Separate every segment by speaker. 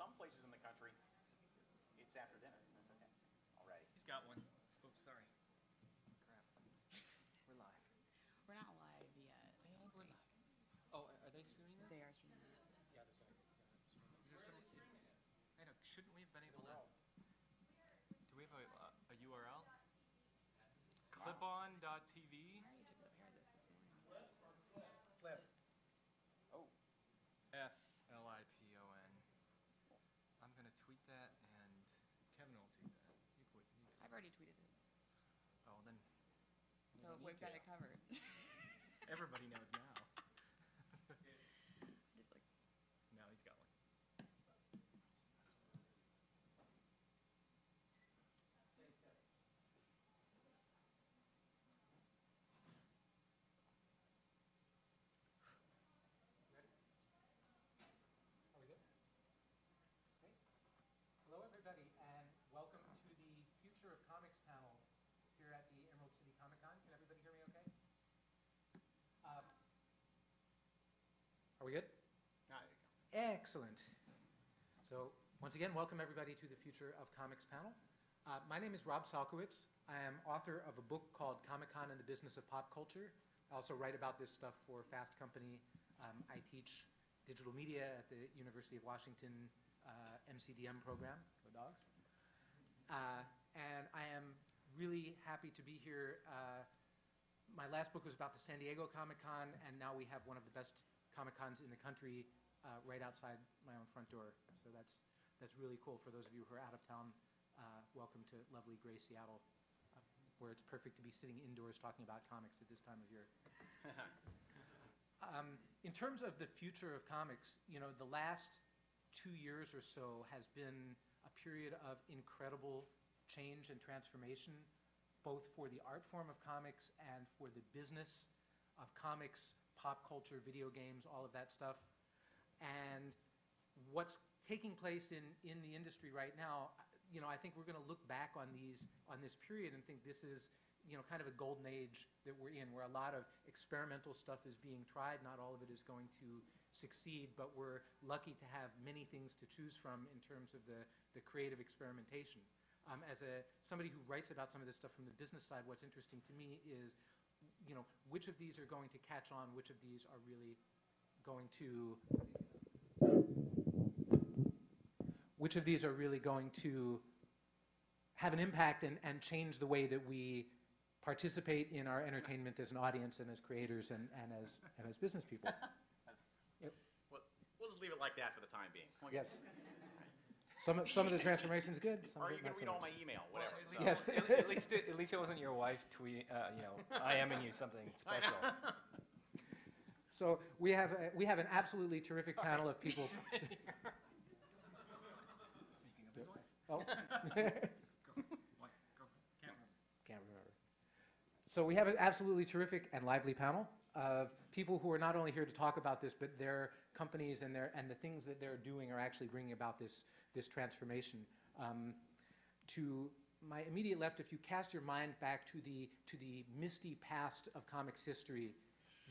Speaker 1: some places in the country, it's after dinner. That's okay. Alrighty.
Speaker 2: He's got one. Oops, sorry. Crap. We're live.
Speaker 3: We're not live yet.
Speaker 2: We're live. Oh, are they streaming this?
Speaker 3: They are streaming it.
Speaker 2: Yeah, that's right. Is there some, I know, shouldn't we have been able to? Do we have a URL? FlipON.TV.
Speaker 3: I already took the pair of this morning.
Speaker 2: Flip.
Speaker 1: Oh.
Speaker 2: FLIPON. I'm going to tweet that, and Kevin will tweet that.
Speaker 3: I've already tweeted it.
Speaker 2: Oh, then.
Speaker 3: So we've got it covered.
Speaker 2: Everybody knows now.
Speaker 3: Did like
Speaker 2: Now he's got one. Hello, everybody, and welcome to the Future of Comics panel here at the Emerald City Comic Con. Can everybody hear me okay? Are we good?
Speaker 1: Ah, there you go.
Speaker 2: Excellent. So once again, welcome everybody to the Future of Comics panel. My name is Rob Salkowitz. I am author of a book called Comic-Con and the Business of Pop Culture. I also write about this stuff for Fast Company. I teach digital media at the University of Washington MCDM program, go Dogs. And I am really happy to be here. My last book was about the San Diego Comic-Con, and now we have one of the best Comic-Cons in the country right outside my own front door. So that's really cool. For those of you who are out of town, welcome to lovely gray Seattle, where it's perfect to be sitting indoors talking about comics at this time of year. In terms of the future of comics, you know, the last 2 years or so has been a period of incredible change and transformation, both for the art form of comics and for the business of comics, pop culture, video games, all of that stuff. And what's taking place in the industry right now, you know, I think we're going to look back on this period and think this is, you know, kind of a golden age that we're in, where a lot of experimental stuff is being tried. Not all of it is going to succeed, but we're lucky to have many things to choose from in terms of the creative experimentation. As somebody who writes about some of this stuff from the business side, what's interesting to me is, you know, which of these are going to catch on, which of these are really going to have an impact and change the way that we participate in our entertainment as an audience and as creators and as business people.
Speaker 1: Well, we'll just leave it like that for the time being.
Speaker 2: Yes. Some of the transformation's good.
Speaker 1: Or you can read all my email, whatever.
Speaker 2: Well, yes. at least it wasn't your wife tweeting, you know, IMing you something special. So we have an absolutely terrific panel of people. Speaking of his wife. Oh. Can't remember. So we have an absolutely terrific and lively panel of people who are not only here to talk about this, but their companies and the things that they're doing are actually bringing about this transformation. To my immediate left, if you cast your mind back to the misty past of comics history,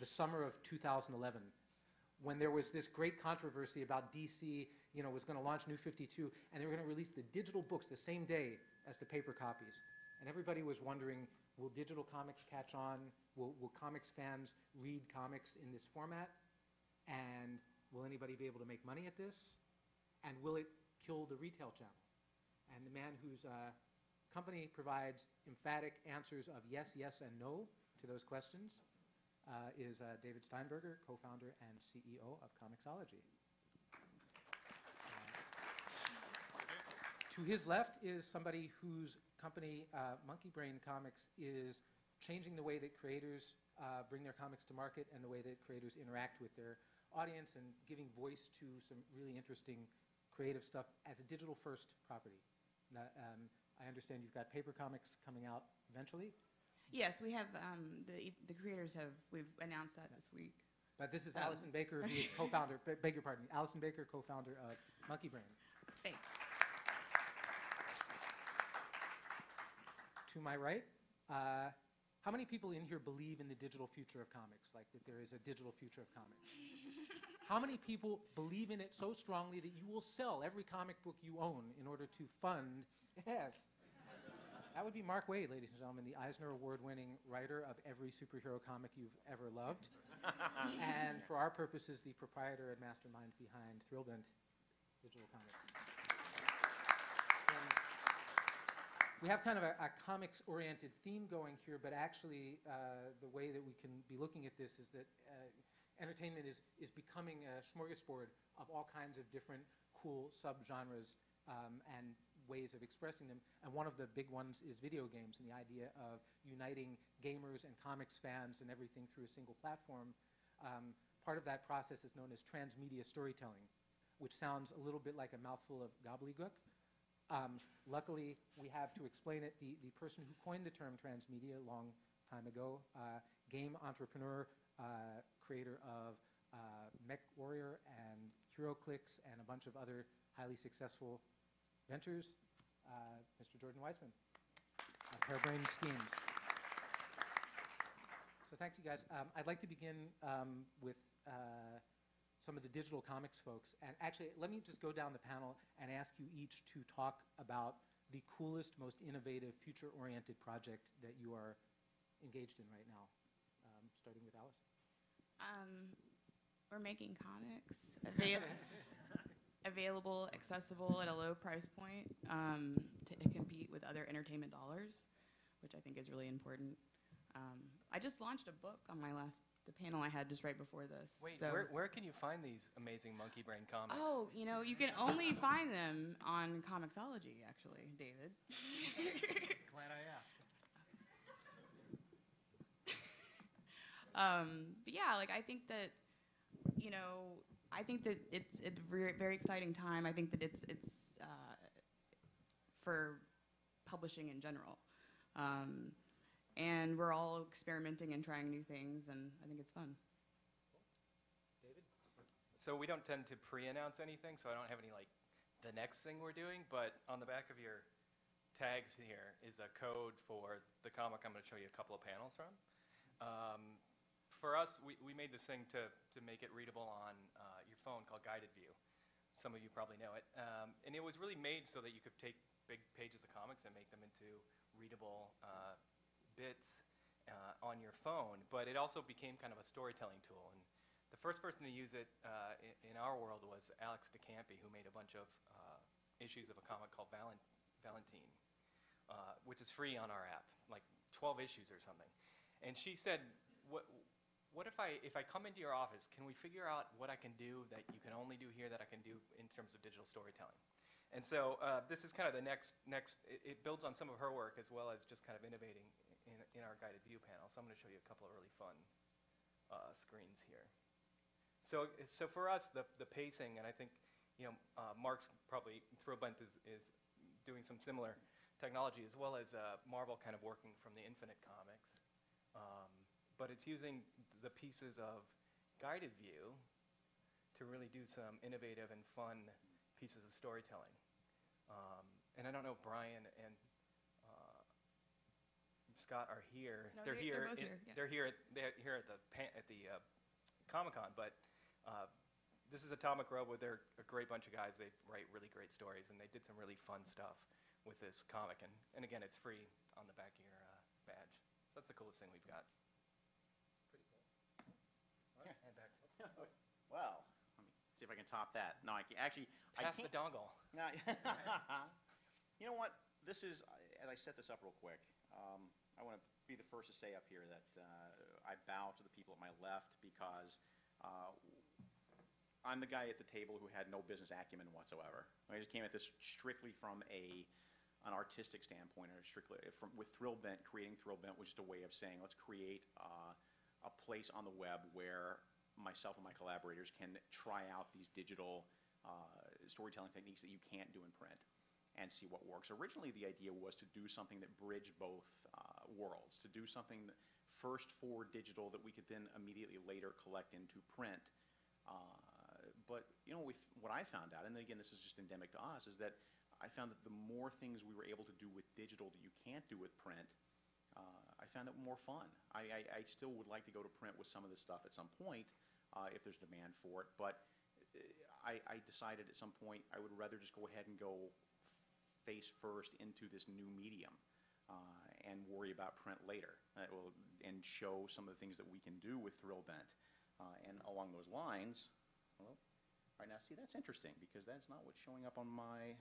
Speaker 2: the summer of 2011, when there was this great controversy about DC, you know, was going to launch New 52, and they were going to release the digital books the same day as the paper copies. And everybody was wondering, will digital comics catch on? Will comics fans read comics in this format? And will anybody be able to make money at this? And will it kill the retail channel? And the man whose company provides emphatic answers of yes, yes, and no to those questions is David Steinberger, co-founder and CEO of comiXology. To his left is somebody whose company, MonkeyBrain Comics, is changing the way that creators bring their comics to market and the way that creators interact with their audience and giving voice to some really interesting creative stuff as a digital-first property. Now, I understand you've got paper comics coming out eventually.
Speaker 3: Yes, we have the creators we've announced that this week.
Speaker 2: But this is Allison Baker, who is co-founder. Beg your pardon, Allison Baker, co-founder of MonkeyBrain.
Speaker 3: Thanks.
Speaker 2: To my right How many people in here believe in the digital future of comics, like that there is a digital future of comics? How many people believe in it so strongly that you will sell every comic book you own in order to fund? Yes. That would be Mark Waid, ladies and gentlemen, the Eisner Award-winning writer of every superhero comic you've ever loved. And for our purposes, the proprietor and mastermind behind Thrillbent Digital Comics. And we have kind of a comics-oriented theme going here, but actually the way that we can be looking at this is that entertainment is becoming a smorgasbord of all kinds of different cool subgenres and ways of expressing them. And one of the big ones is video games, and the idea of uniting gamers and comics fans and everything through a single platform. Part of that process is known as transmedia storytelling, which sounds a little bit like a mouthful of gobbledygook. Luckily, we have to explain it. The person who coined the term transmedia a long time ago, game entrepreneur, creator of Mech Warrior and HeroClix and a bunch of other highly successful ventures, Mr. Jordan Weisman, Hairbrained Schemes. So thanks, you guys. I'd like to begin with some of the digital comics folks. And actually, let me just go down the panel and ask you each to talk about the coolest, most innovative, future-oriented project that you are engaged in right now, starting with Alice.
Speaker 3: We're making comics available, accessible at a low price point to compete with other entertainment dollars, which I think is really important. I just launched a book on the panel I had just right before this.
Speaker 4: Wait,
Speaker 3: so
Speaker 4: where can you find these amazing MonkeyBrain comics?
Speaker 3: Oh, you can only find them on comiXology, actually, David.
Speaker 4: Glad I asked.
Speaker 3: But yeah, like I think that it's a very exciting time. I think that it's for publishing in general, and we're all experimenting and trying new things, and I think it's fun.
Speaker 2: David?
Speaker 4: So we don't tend to pre-announce anything, so I don't have any the next thing we're doing. But on the back of your tags here is a code for the comic I'm going to show you a couple of panels from. For us, we made this thing to make it readable on your phone called Guided View. Some of you probably know it. And it was really made so that you could take big pages of comics and make them into readable bits on your phone. But it also became kind of a storytelling tool. And the first person to use it in our world was Alex DeCampi, who made a bunch of issues of a comic called Valentine, which is free on our app, like 12 issues or something. And she said, what if I come into your office, can we figure out what I can do that you can only do here that I can do in terms of digital storytelling? And so this is kind of the next it builds on some of her work as well as just kind of innovating in our Guided View panel. So I'm going to show you a couple of really fun screens here. So for us, the pacing, and I think Mark's probably, Thrillbent is doing some similar technology as well as Marvel kind of working from the Infinite comics. But it's using the pieces of Guided View to really do some innovative and fun pieces of storytelling. And I don't know if Brian and Scott are here.
Speaker 3: No,
Speaker 4: they're
Speaker 3: they're
Speaker 4: here.
Speaker 3: both here, yeah.
Speaker 4: They're here at the Comic-Con. But this is Atomic Robo. They're a great bunch of guys. They write really great stories, and they did some really fun stuff with this comic. And again, it's free on the back of your badge. So that's the coolest thing we've got.
Speaker 1: Well, let me see if I can top that. No, I can't.
Speaker 4: Pass the dongle.
Speaker 1: No, you know what? This is, as I set this up real quick, I want to be the first to say up here that I bow to the people at my left because I'm the guy at the table who had no business acumen whatsoever. I just came at this strictly from an artistic standpoint, or strictly with Thrillbent, creating Thrillbent was just a way of saying, let's create a place on the web where myself and my collaborators can try out these digital storytelling techniques that you can't do in print and see what works. Originally, the idea was to do something that bridged both worlds, to do something first for digital that we could then immediately later collect into print. But with what I found out, and again, this is just endemic to us, is that I found that the more things we were able to do with digital that you can't do with print, I found it more fun. I still would like to go to print with some of this stuff at some point if there's demand for it, but I decided at some point I would rather just go ahead and go face first into this new medium and worry about print later, and show some of the things that we can do with Thrillbent. And along those lines, well, all right, now see, that's interesting because that's not what's showing up on my,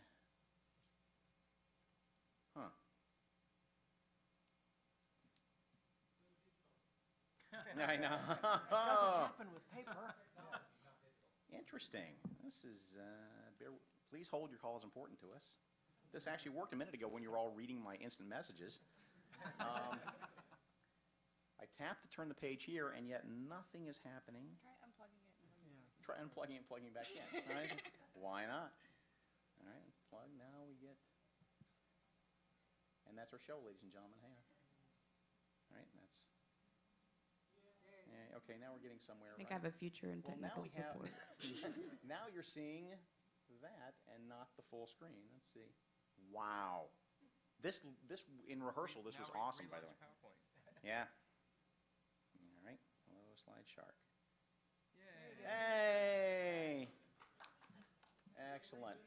Speaker 1: I know.
Speaker 5: Doesn't happen with paper.
Speaker 1: Interesting. This is, please hold your call is important to us. This actually worked a minute ago when you were all reading my instant messages. I tapped to turn the page here, and yet nothing is happening.
Speaker 3: Try unplugging it.
Speaker 1: Try unplugging it and plugging it back in. All right? Why not? All right, plug. Now we get, and that's our show, ladies and gentlemen. Hang on. All right, that's. Okay, now we're getting somewhere.
Speaker 3: I think I have a future in
Speaker 1: Well, now
Speaker 3: technical
Speaker 1: we have.
Speaker 3: support.
Speaker 1: Now you're seeing that and not the full screen. Let's see. Wow. This in rehearsal, this was awesome, by the way. Yeah. All right. Hello, Slide Shark.
Speaker 4: Yay!
Speaker 1: Hey! Excellent.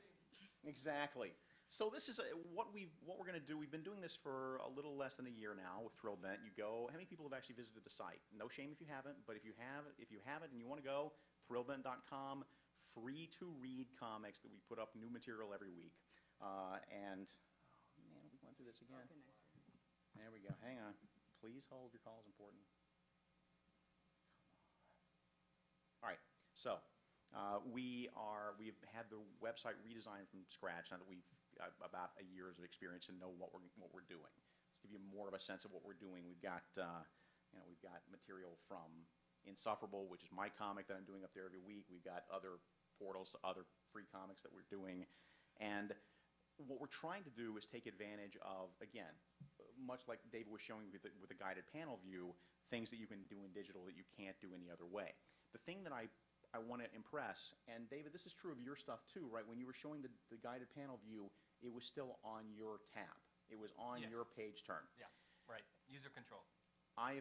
Speaker 1: Exactly. So this is what we're going to do. We've been doing this for a little less than a year now with Thrillbent. You go. How many people have actually visited the site? No shame if you haven't, but if you haven't and you want to go, Thrillbent.com, free to read comics that we put up new material every week. And oh man, we went through this again. There we go. Hang on. Please hold. Your call is important. All right. So we've had the website redesigned from scratch now that we've about a year's of experience and know what we're doing. Let's give you more of a sense of what we're doing. We've got we've got material from Insufferable, which is my comic that I'm doing up there every week. We've got other portals to other free comics that we're doing, and what we're trying to do is take advantage of, again, much like David was showing with the guided panel view, things that you can do in digital that you can't do any other way. The thing that I want to impress, and David, this is true of your stuff too, right? When you were showing the guided panel view, it was still on your tab. It was on
Speaker 4: Yes.
Speaker 1: your page turn.
Speaker 4: Yeah, right. User control.
Speaker 1: I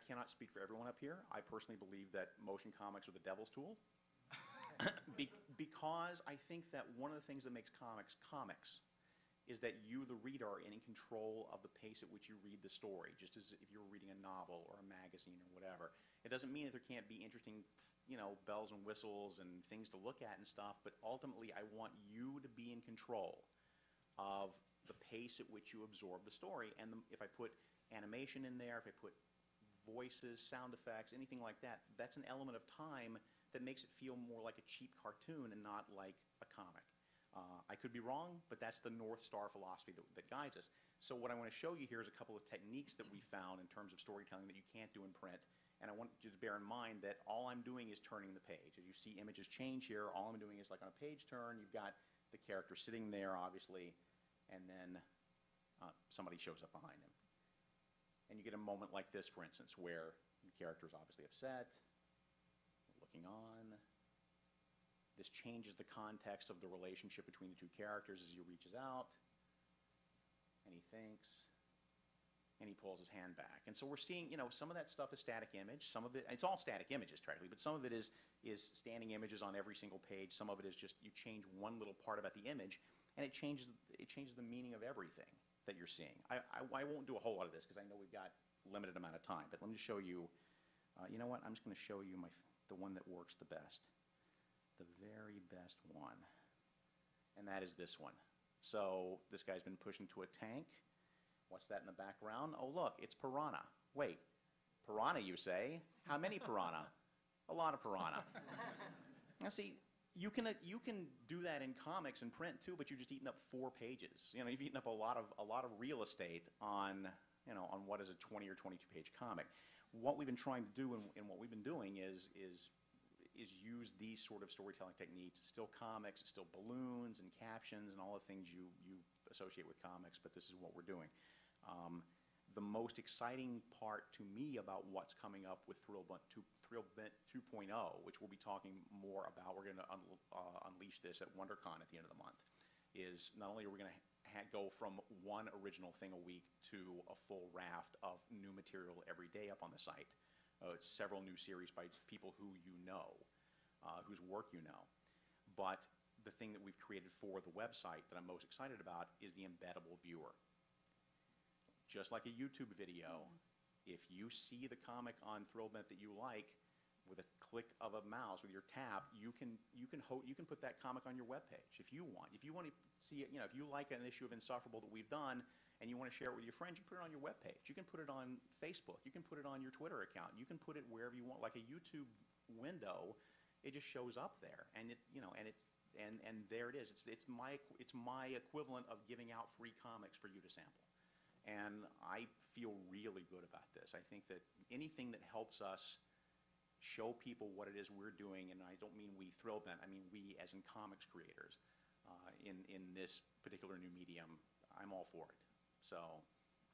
Speaker 1: cannot speak for everyone up here. I personally believe that motion comics are the devil's tool. Because I think that one of the things that makes comics is that you, the reader, are in control of the pace at which you read the story, just as if you were reading a novel or a magazine or whatever. It doesn't mean that there can't be interesting, bells and whistles and things to look at and stuff, but ultimately I want you to be in control of the pace at which you absorb the story. And if I put animation in there, if I put voices, sound effects, anything like that, that's an element of time that makes it feel more like a cheap cartoon and not like a comic. I could be wrong, but that's the North Star philosophy that guides us. So what I want to show you here is a couple of techniques that we found in terms of storytelling that you can't do in print. And I want you to bear in mind that all I'm doing is turning the page. As you see images change here, all I'm doing is like on a page turn, you've got the character sitting there, obviously, and then somebody shows up behind him. And you get a moment like this, for instance, where the character is obviously upset, looking on. This changes the context of the relationship between the two characters as he reaches out, and he thinks, and he pulls his hand back. And so we're seeing, some of that stuff is static image. Some of it, it's all static images, technically, but some of it is standing images on every single page. Some of it is just you change one little part about the image, and it changes the meaning of everything that you're seeing. I won't do a whole lot of this because I know we've got a limited amount of time, but let me just show you, you know what, I'm just going to show you the one that works the best. The very best one, and that is this one. So this guy's been pushed into a tank. What's that in the background? Oh, look, it's piranha. Wait, piranha, you say? How many piranha? A lot of piranha. Now, see, you can do that in comics and print too, but you've just eaten up 4 pages. You've eaten up a lot of real estate on what is a 20 or 22 page comic. What we've been trying to do and what we've been doing is use these sort of storytelling techniques. It's still comics, it's still balloons and captions and all the things you associate with comics, but this is what we're doing. The most exciting part to me about what's coming up with Thrillbent 2.0, which we'll be talking more about, we're going to unleash this at WonderCon at the end of the month, is not only are we going to go from one original thing a week to a full raft of new material every day up on the site. It's several new series by people who you know, whose work you know. But the thing that we've created for the website that I'm most excited about is the embeddable viewer. Just like a YouTube video, if you see the comic on Thrillbent that you like, with a click of a mouse with your tap, you can put that comic on your webpage if you want. If you want to see it, if you like an issue of Insufferable that we've done and you want to share it with your friends, you put it on your webpage. You can put it on Facebook. You can put it on your Twitter account. You can put it wherever you want, like a YouTube window. It just shows up there, and and there it is. It's my equivalent of giving out free comics for you to sample. And I feel really good about this. I think that anything that helps us show people what it is we're doing, and I don't mean we Thrillbent, I mean we as in comics creators in this particular new medium, I'm all for it. So,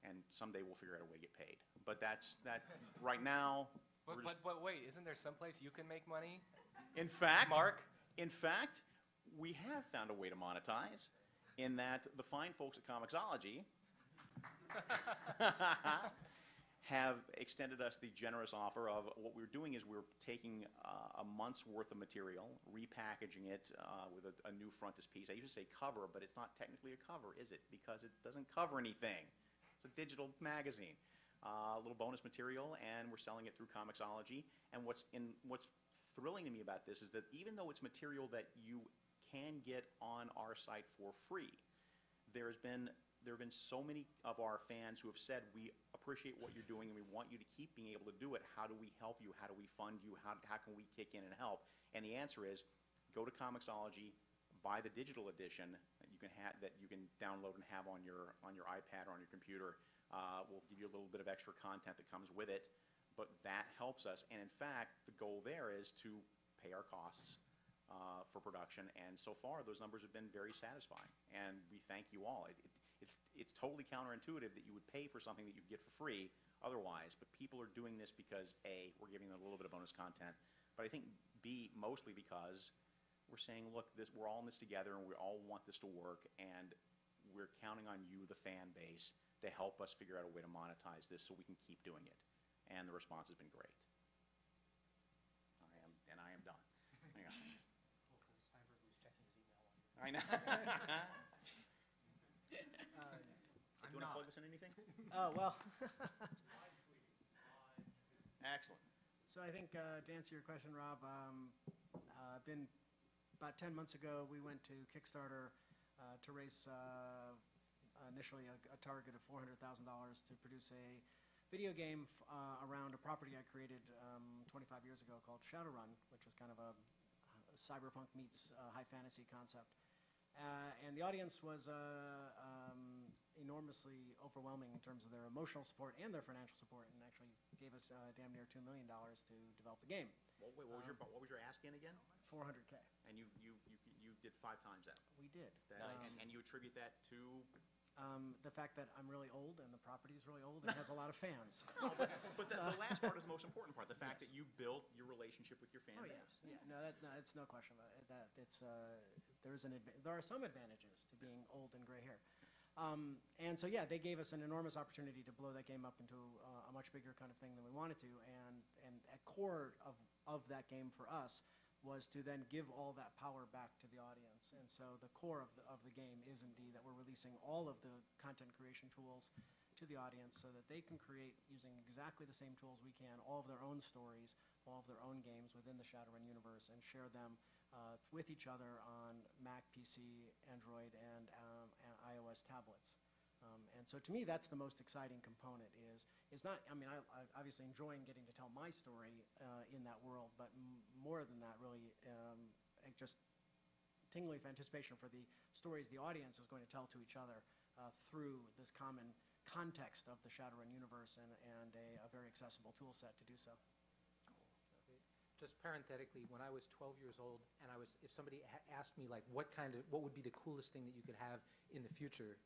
Speaker 1: and someday we'll figure out a way to get paid. But that's right now.
Speaker 4: But wait, isn't there someplace you can make money?
Speaker 1: In fact,
Speaker 4: Mark?
Speaker 1: In fact, we have found a way to monetize in that the fine folks at comiXology have extended us the generous offer of what we're doing is we're taking a month's worth of material, repackaging it with a new frontispiece. I used to say cover, but it's not technically a cover, is it? Because it doesn't cover anything. It's a digital magazine. A little bonus material, and we're selling it through comiXology. And what's thrilling to me about this is that even though it's material that you can get on our site for free, there have been so many of our fans who have said, we appreciate what you're doing and we want you to keep being able to do it. How do we help you? How do we fund you? How can we kick in and help? And the answer is, go to comiXology, buy the digital edition that you can download and have on your iPad or on your computer. We'll give you a little bit of extra content that comes with it, but that helps us. And in fact, the goal there is to pay our costs for production, and so far those numbers have been very satisfying, and we thank you all. It's totally counterintuitive that you would pay for something that you get for free otherwise, but people are doing this because A, we're giving them a little bit of bonus content, but I think B, mostly because we're saying, look, we're all in this together and we all want this to work, and we're counting on you, the fan base, to help us figure out a way to monetize this so we can keep doing it. And the response has been great. I am done. Hang on.
Speaker 5: Steinberger was checking his email.
Speaker 1: I know. Do you want to plug this in anything?
Speaker 5: Oh, well.
Speaker 1: Excellent.
Speaker 5: So I think to answer your question, Rob, been about 10 months ago, we went to Kickstarter to raise initially a target of $400,000 to produce a video game around a property I created 25 years ago called Shadowrun, which was kind of a cyberpunk meets high fantasy concept. And the audience was enormously overwhelming in terms of their emotional support and their financial support, and actually gave us damn near $2 million to develop the game.
Speaker 1: Well, wait, what was your ask in again?
Speaker 5: $400K.
Speaker 1: And you did 5 times that.
Speaker 5: We did.
Speaker 4: Nice.
Speaker 1: And you attribute that to?
Speaker 5: The fact that I'm really old and the property is really old and has a lot of fans.
Speaker 1: No, but the last part is the most important part. The fact that you built your relationship with your fan
Speaker 5: Oh,
Speaker 1: base.
Speaker 5: yeah. No, it's no question about it. That it's there are some advantages to being old and gray hair. And so, yeah, they gave us an enormous opportunity to blow that game up into a much bigger kind of thing than we wanted to. And at core of that game for us was to then give all that power back to the audience. And so the core of the game is indeed that we're releasing all of the content creation tools to the audience so that they can create, using exactly the same tools we can, all of their own stories, all of their own games within the Shadowrun universe, and share them with each other on Mac, PC, Android, and iOS tablets. And so to me, that's the most exciting component is not, I mean, I obviously enjoying getting to tell my story in that world, but more than that, really just tingling with anticipation for the stories the audience is going to tell to each other through this common context of the Shadowrun universe and a very accessible tool set to do so.
Speaker 2: Just parenthetically, when I was 12 years old, and if somebody asked me like what would be the coolest thing that you could have in the future,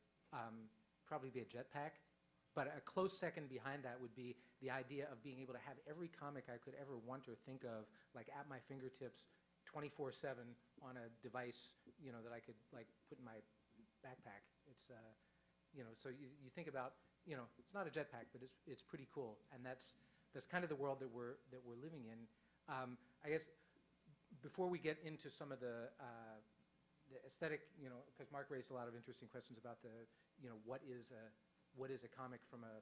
Speaker 2: probably be a jetpack. But a close second behind that would be the idea of being able to have every comic I could ever want or think of, like at my fingertips, 24/7 on a device, that I could like put in my backpack. It's so you think about, it's not a jetpack, but it's pretty cool, and that's kind of the world that we're living in. I guess before we get into some of the aesthetic, because Mark raised a lot of interesting questions about what is a comic from a,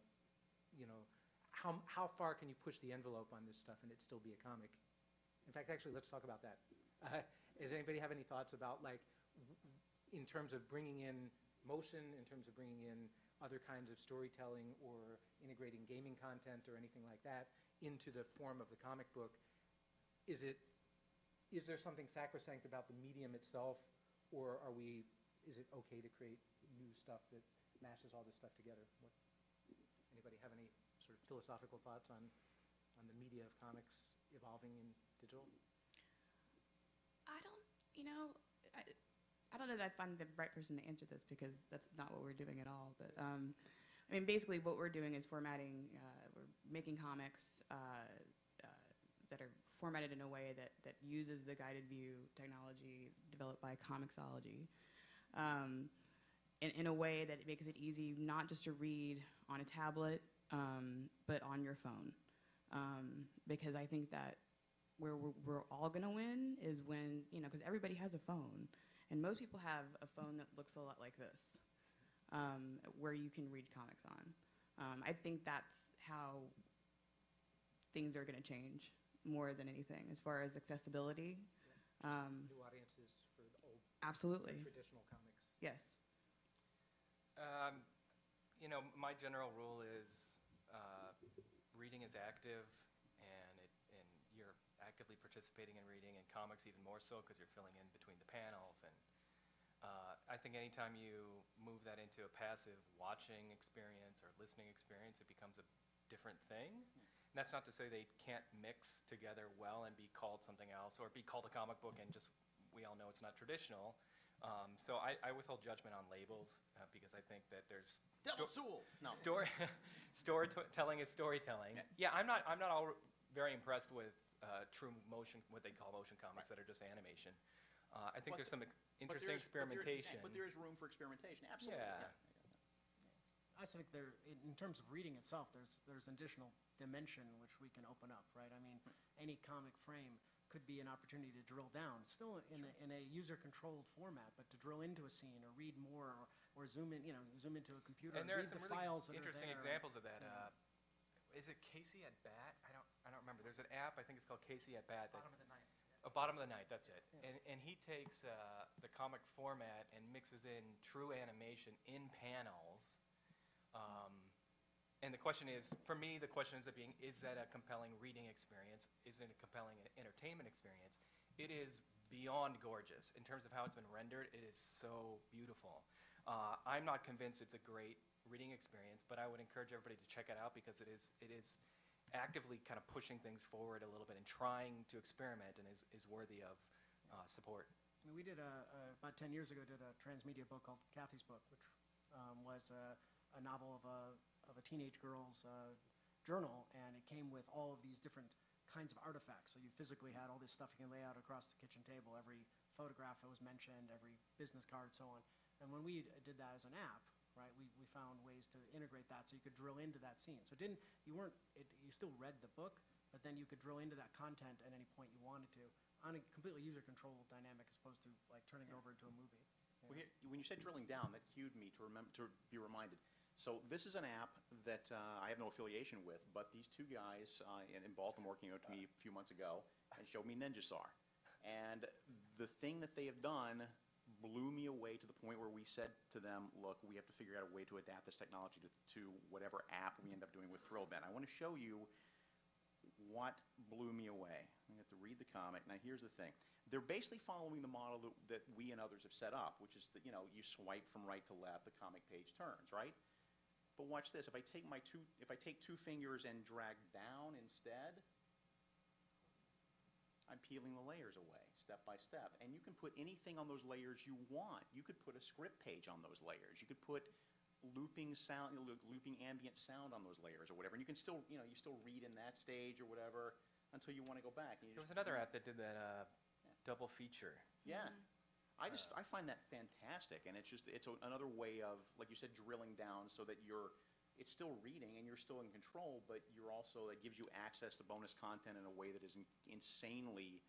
Speaker 2: how far can you push the envelope on this stuff and it still be a comic? In fact, actually, let's talk about that. Does anybody have any thoughts about, like, in terms of bringing in motion, in terms of bringing in other kinds of storytelling or integrating gaming content or anything like that into the form of the comic book? Is there something sacrosanct about the medium itself, or is it okay to create new stuff that mashes all this stuff together? Anybody have any sort of philosophical thoughts on the media of comics evolving in digital?
Speaker 3: I don't know that I'm the right person to answer this, because that's not what we're doing at all. But I mean, basically, what we're doing is formatting. We're making comics that are formatted in a way that uses the guided view technology developed by comiXology, in a way that makes it easy not just to read on a tablet, but on your phone. Because I think that where we're all going to win is when, because everybody has a phone. And most people have a phone that looks a lot like this, where you can read comics on. I think that's how things are going to change more than anything, as far as accessibility.
Speaker 2: New audiences for the old,
Speaker 3: Absolutely.
Speaker 2: traditional comics.
Speaker 3: Yes.
Speaker 4: My general rule is reading is active, and you're actively participating in reading, and comics even more so because you're filling in between the panels. And I think anytime you move that into a passive watching experience or listening experience, it becomes a different thing. And that's not to say they can't mix together well and be called something else, or be called a comic book and just, we all know it's not traditional. So I withhold judgment on labels because I think that there's
Speaker 1: Devil's Stool. No.
Speaker 4: Storytelling is storytelling. Yeah, I'm not all very impressed with true motion, what they call motion comics, that are just animation. I think there's some interesting experimentation.
Speaker 1: But there is room for experimentation. Absolutely.
Speaker 4: Yeah.
Speaker 5: I also think in terms of reading itself, there's an additional dimension which we can open up, right? I mean, any comic frame could be an opportunity to drill down, still in a user-controlled format, but to drill into a scene or read more, or zoom into a computer
Speaker 4: And there are
Speaker 5: read
Speaker 4: some
Speaker 5: the
Speaker 4: really
Speaker 5: files that
Speaker 4: interesting
Speaker 5: are there.
Speaker 4: examples of that. Is it Casey at Bat? I don't remember. There's an app, I think it's called Casey at Bat.
Speaker 2: Bottom of the night.
Speaker 4: Bottom of the Night, that's it.
Speaker 5: Yeah.
Speaker 4: And he takes the comic format and mixes in true animation in panels. And the question is, for me, the question ends up being, is that a compelling reading experience? Is it a compelling entertainment experience? It is beyond gorgeous. In terms of how it's been rendered, it is so beautiful. I'm not convinced it's a great reading experience, but I would encourage everybody to check it out, because it is actively kind of pushing things forward a little bit and trying to experiment, and is worthy of support.
Speaker 5: I mean, we did about 10 years ago, did a transmedia book called Kathy's Book, which was a novel of a teenage girl's journal, and it came with all of these different kinds of artifacts. So you physically had all this stuff you can lay out across the kitchen table, every photograph that was mentioned, every business card, so on. And when we did that as an app, right, we found ways to integrate that so you could drill into that scene. So you still read the book, but then you could drill into that content at any point you wanted to, on a completely user-controlled dynamic, as opposed to like turning it over into a movie.
Speaker 1: Well, when you said drilling down, that cued me to be reminded. So this is an app that I have no affiliation with, but these two guys in Baltimore came out to me a few months ago and showed me NinjaStar. And the thing that they have done blew me away, to the point where we said to them, look, we have to figure out a way to adapt this technology to whatever app we end up doing with Thrillbent. I want to show you what blew me away. I have to read the comic. Now, here's the thing. They're basically following the model that we and others have set up, which is that, you swipe from right to left, the comic page turns, right? But watch this. If I take two fingers and drag down instead, I'm peeling the layers away, step by step. And you can put anything on those layers you want. You could put a script page on those layers. You could put looping sound, looping ambient sound on those layers or whatever. And you can still, you still read in that stage or whatever until you want to go back. And
Speaker 4: There was another app that did that double feature.
Speaker 1: Yeah. I find that fantastic, and it's another way of, like you said, drilling down so that it's still reading and you're still in control, but it gives you access to bonus content in a way that is insanely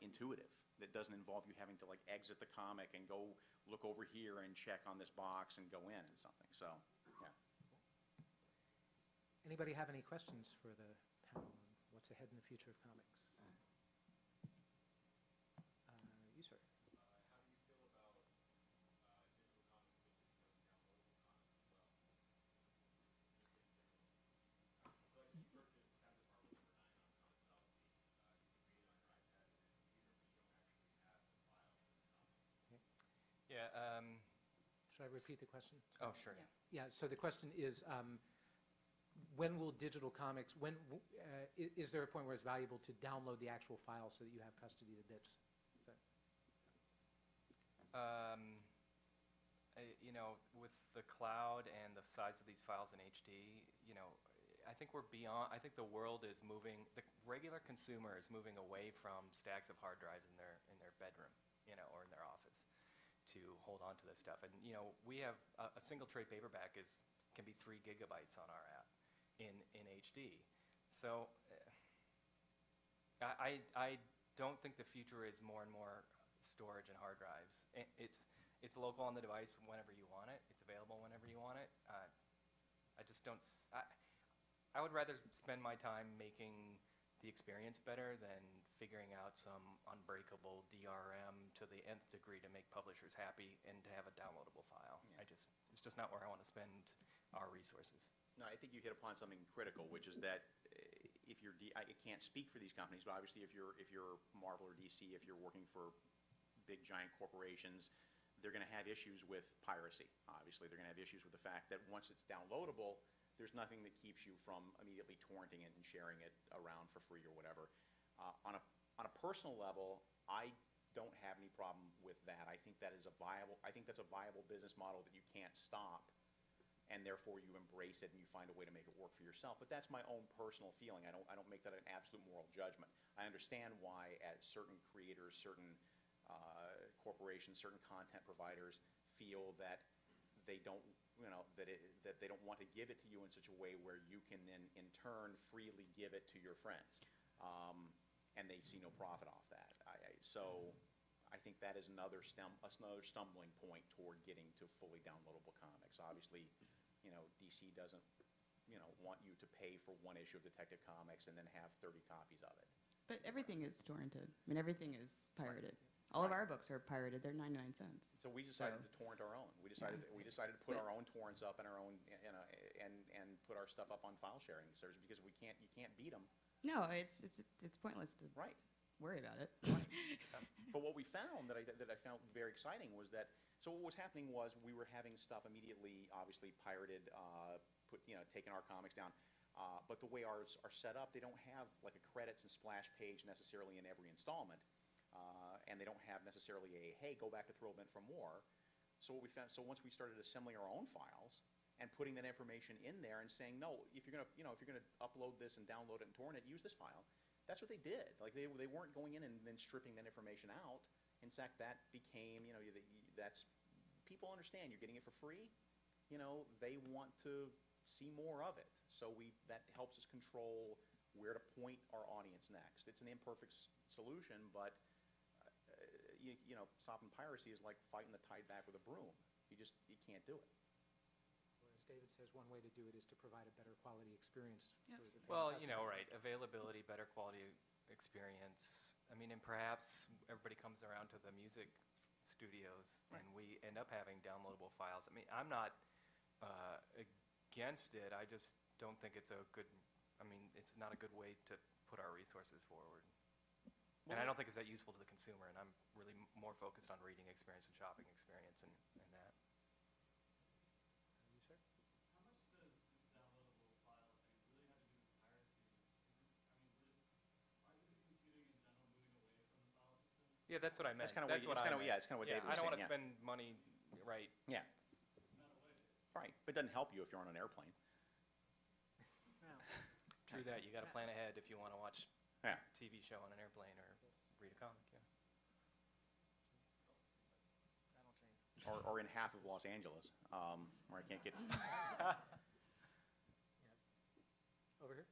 Speaker 1: intuitive. That doesn't involve you having to like exit the comic and go look over here and check on this box and go in and something. So, yeah.
Speaker 2: Anybody have any questions for the panel on what's ahead in the future of comics? You, sir.
Speaker 4: Yeah.
Speaker 2: Should I repeat the question?
Speaker 4: Oh, sure.
Speaker 3: Yeah.
Speaker 2: Yeah, so the question is, when will digital comics, is there a point where it's valuable to download the actual file so that you have custody of the bits? So,
Speaker 4: with the cloud and the size of these files in HD, I think we're beyond. I think the world is moving. The regular consumer is moving away from stacks of hard drives in their bedroom, or in their office, to hold on to this stuff. And we have a single trade paperback can be 3 gigabytes on our app in HD. So I don't think the future is more and more storage and hard drives. It's local on the device whenever you want it. It's available whenever you want it. I just don't. I would rather spend my time making the experience better than figuring out some unbreakable DRM to the nth degree to make publishers happy and to have a downloadable file.
Speaker 1: Yeah.
Speaker 4: It's just not where I want to spend our resources.
Speaker 1: No, I think you hit upon something critical, which is that if you're I can't speak for these companies, but obviously if you're Marvel or DC, if you're working for big giant corporations, they're going to have issues with piracy. Obviously, they're going to have issues with the fact that once it's downloadable, there's nothing that keeps you from immediately torrenting it and sharing it around for free or whatever. On a personal level, I don't have any problem with that. I think that's a viable business model that you can't stop, and therefore you embrace it and you find a way to make it work for yourself. But that's my own personal feeling. I don't make that an absolute moral judgment. I understand why as certain creators, certain corporations, certain content providers feel that they don't, that they don't want to give it to you in such a way where you can then in turn freely give it to your friends, and they see no profit off that. So I think that is another stumbling point toward getting to fully downloadable comics. Obviously, DC doesn't, want you to pay for one issue of Detective Comics and then have 30 copies of it.
Speaker 3: But everything is torrented. I mean, everything is pirated. All of our books are pirated. They're 99 cents.
Speaker 1: So we decided to torrent our own. We decided to put our own torrents up and our own, and put our stuff up on file sharing servers because you can't beat them.
Speaker 3: No, it's pointless to
Speaker 1: Right.
Speaker 3: worry about it.
Speaker 1: But what we found that I found very exciting was that, so what was happening was we were having stuff immediately, obviously pirated, taking our comics down. But the way ours are set up, they don't have like a credits and splash page necessarily in every installment. And they don't have necessarily a, hey, go back to Thrillbent for more. So what we found, so once we started assembling our own files and putting that information in there and saying, no, if you're gonna upload this and download it and torrent it, use this file. That's what they did. Like they weren't going in and then stripping that information out. In fact, that became, that's, people understand you're getting it for free. They want to see more of it. So that helps us control where to point our audience next. It's an imperfect solution, but stopping piracy is like fighting the tide back with a broom. You can't do it.
Speaker 2: Well, as David says, one way to do it is to provide a better quality experience
Speaker 3: Yep.
Speaker 2: for the
Speaker 4: Well,
Speaker 2: customers.
Speaker 4: right, availability, better quality experience. I mean, and perhaps everybody comes around to the music studios, and we end up having downloadable files. I mean, I'm not against it. I just don't think it's it's not a good way to put our resources forward. And I don't think it's that useful to the consumer, and I'm really more focused on reading experience and shopping experience and that.
Speaker 2: You, sir?
Speaker 6: How much does this downloadable file thing really have to do with piracy? Aren't we computing in general moving away from the file system?
Speaker 4: Yeah, that's what I meant.
Speaker 1: That's kind of what
Speaker 4: what I meant.
Speaker 1: it's kind of what David was
Speaker 4: I don't want to
Speaker 1: saying,
Speaker 4: spend money, right?
Speaker 1: Yeah.
Speaker 6: No matter what it is.
Speaker 1: Right. But it doesn't help you if you're on an airplane.
Speaker 5: Well,
Speaker 4: True that. You got to plan ahead if you want to watch
Speaker 1: Yeah.
Speaker 4: a TV show on an airplane or read a comic. Yeah.
Speaker 1: or in half of Los Angeles, where I can't get.
Speaker 2: Over here.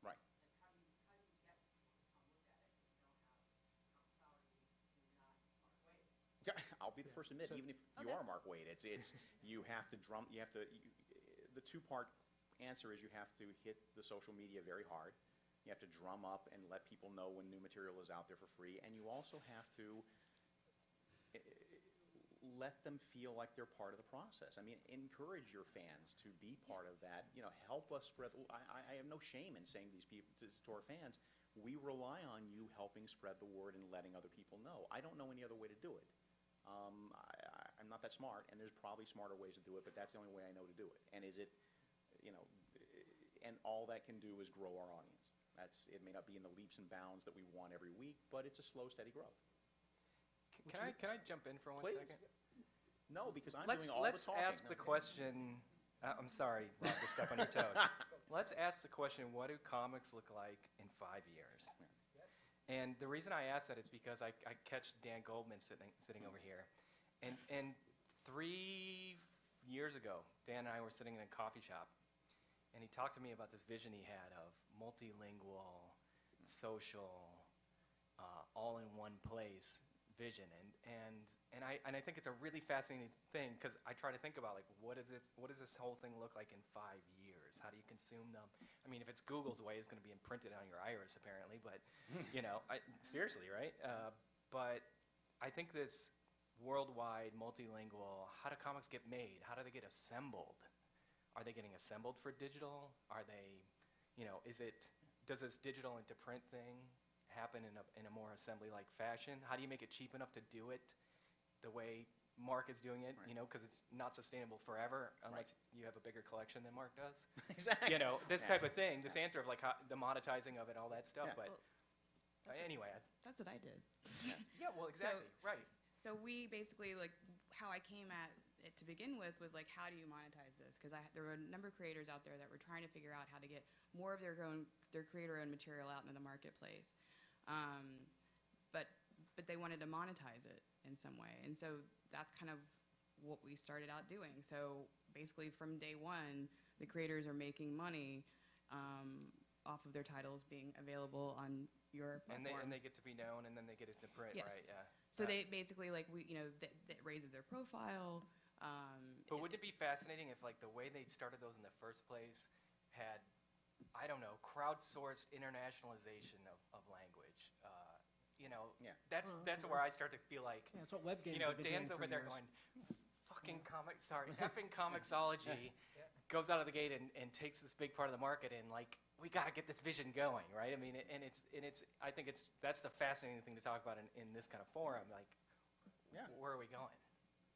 Speaker 1: Right. I'll be the first to admit,
Speaker 2: So-
Speaker 1: even if you
Speaker 3: Okay.
Speaker 1: are Mark Waid, it's you have to the two-part answer is you have to hit the social media very hard. You have to drum up and let people know when new material is out there for free, and you also have to let them feel like they're part of the process. I mean, encourage your fans to be part of that. You know, help us spread. I have no shame in saying these people to our fans, we rely on you helping spread the word and letting other people know. I don't know any other way to do it. I'm not that smart, and there's probably smarter ways to do it, but that's the only way I know to do it. And is it, you know, and all that can do is grow our audience. It may not be in the leaps and bounds that we want every week, but it's a slow, steady growth.
Speaker 4: Can I jump in for one
Speaker 1: Please.
Speaker 4: second?
Speaker 1: No, because I'm
Speaker 4: Let's
Speaker 1: doing all the talking.
Speaker 4: ask the question. I'm sorry, Rob, to step on your toes. Let's ask the question: what do comics look like in 5 years? And the reason I ask that is because I catch Dan Goldman sitting over here, and 3 years ago, Dan and I were sitting in a coffee shop, and he talked to me about this vision he had of multilingual, social, all in one place vision, and I think it's a really fascinating thing because I try to think about like what does this whole thing look like in 5 years? How do you consume them? I mean, if it's Google's way, it's going to be imprinted on your iris apparently, but you know, seriously, right? But I think this worldwide, multilingual, how do comics get made? How do they get assembled? Are they getting assembled for digital? Are they, you know, does this digital into print thing happen in a more assembly-like fashion? How do you make it cheap enough to do it the way Mark is doing it,
Speaker 1: Right.
Speaker 4: you know, because it's not sustainable forever unless you have a bigger collection than Mark does.
Speaker 1: Exactly.
Speaker 4: You know, this
Speaker 1: Yes.
Speaker 4: type of thing, this answer of like how, the monetizing of it, all that stuff.
Speaker 1: Yeah.
Speaker 4: But
Speaker 3: Well, that's
Speaker 4: anyway,
Speaker 3: That's what I did.
Speaker 4: yeah, well, exactly, right.
Speaker 3: So we basically, like, how I came at it to begin with was like, how do you monetize this? Because there were a number of creators out there that were trying to figure out how to get more of their creator-owned material out into the marketplace, but they wanted to monetize it in some way, and so that's kind of what we started out doing. So basically, from day one, the creators are making money off of their titles being available on your platform.
Speaker 4: And they get to be known, and then they get it to print,
Speaker 3: Yes.
Speaker 4: right? Yeah.
Speaker 3: So they basically, like, that raises their profile.
Speaker 4: But wouldn't it be fascinating if, like, the way they started those in the first place had, I don't know, crowdsourced internationalization of language? You know,
Speaker 1: Yeah.
Speaker 4: that's where I start to feel like,
Speaker 5: Yeah, that's what web games
Speaker 4: you know,
Speaker 5: have been doing
Speaker 4: Dan's
Speaker 5: for
Speaker 4: over there
Speaker 5: years.
Speaker 4: going, effing comiXology goes out of the gate and takes this big part of the market, and like, we got to get this vision going, right? I mean, I think that's the fascinating thing to talk about in this kind of forum. Like,
Speaker 1: Yeah.
Speaker 4: where are we going?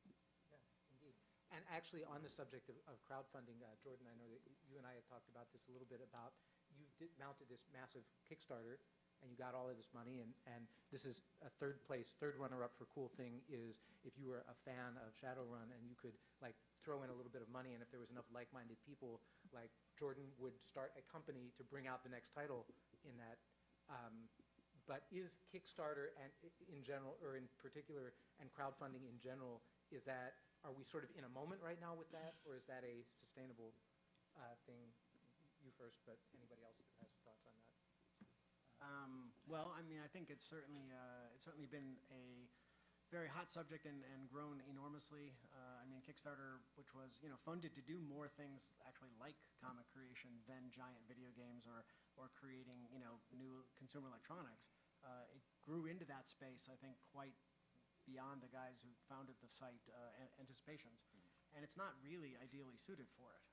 Speaker 2: Yeah, indeed. And actually, on the subject of crowdfunding, Jordan, I know that you and I had talked about this a little bit about, mounted this massive Kickstarter, and you got all of this money, and this is a third runner-up for cool thing is if you were a fan of Shadowrun and you could like throw in a little bit of money, and if there was enough like-minded people, like Jordan would start a company to bring out the next title in that. But is Kickstarter and in general, or in particular, and crowdfunding in general, are we sort of in a moment right now with that, or is that a sustainable thing? You first, but anybody else that has thoughts on that?
Speaker 5: Well, I mean, I think it's certainly been a very hot subject and grown enormously. I mean, Kickstarter, which was funded to do more things actually like comic creation than giant video games or creating new consumer electronics, it grew into that space, I think, quite beyond the guys who founded the site anticipations. and it's not really ideally suited for it,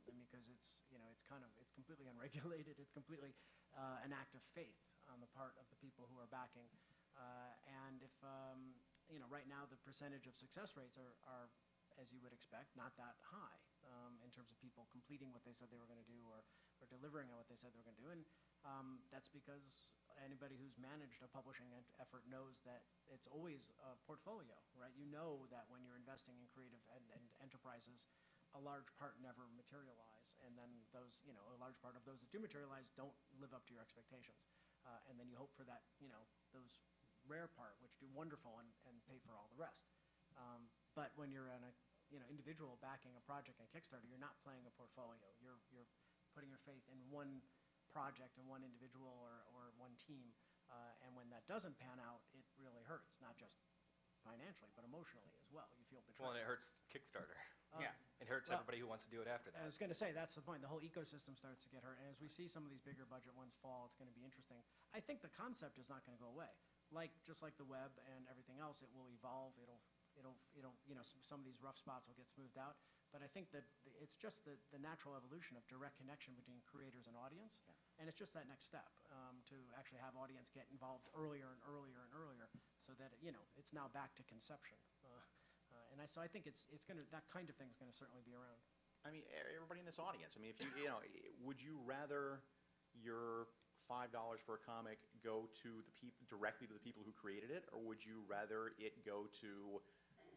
Speaker 5: and because it's, it's completely unregulated. It's completely an act of faith on the part of the people who are backing. And if, right now the percentage of success rates are, as you would expect, not that high in terms of people completing what they said they were going to do or delivering on what they said they were going to do. And that's because anybody who's managed a publishing effort knows that it's always a portfolio, right? You know that when you're investing in creative and enterprises, a large part never materialize. And then those, a large part of those that do materialize don't live up to your expectations. And then you hope for that, those rare part, which do wonderful and pay for all the rest. But when you're an individual backing a project on Kickstarter, you're not playing a portfolio. You're putting your faith in one project and one individual or one team. And when that doesn't pan out, it really hurts, not just financially, but emotionally as well. You feel betrayed.
Speaker 4: Well, and it hurts Kickstarter.
Speaker 1: Yeah.
Speaker 4: It hurts everybody who wants to do it after that.
Speaker 5: I was going to say, that's the point. The whole ecosystem starts to get hurt. And as we see some of these bigger budget ones fall, it's going to be interesting. I think the concept is not going to go away. Just like the web and everything else, it will evolve. Some of these rough spots will get smoothed out. But I think that it's just the natural evolution of direct connection between creators and audience. Yeah. And it's just that next step to actually have audience get involved earlier and earlier and earlier so that, it's now back to conception. So I think that kind of thing is going to certainly be around.
Speaker 1: I mean, everybody in this audience, I mean, if would you rather your $5 for a comic go to directly to the people who created it, or would you rather it go to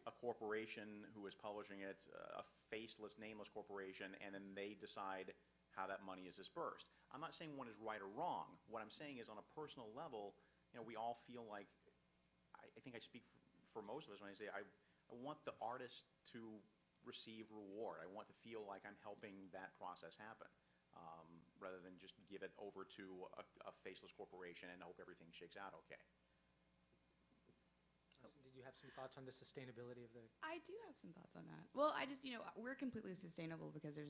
Speaker 1: a corporation who is publishing it, a faceless, nameless corporation, and then they decide how that money is dispersed? I'm not saying one is right or wrong. What I'm saying is, on a personal level, we all feel like, I think I speak for most of us when I say I want the artist to receive reward. I want to feel like I'm helping that process happen, rather than just give it over to a faceless corporation and hope everything shakes out okay.
Speaker 2: Did you have some thoughts on the sustainability of the?
Speaker 3: I do have some thoughts on that. Well, I just, we're completely sustainable because we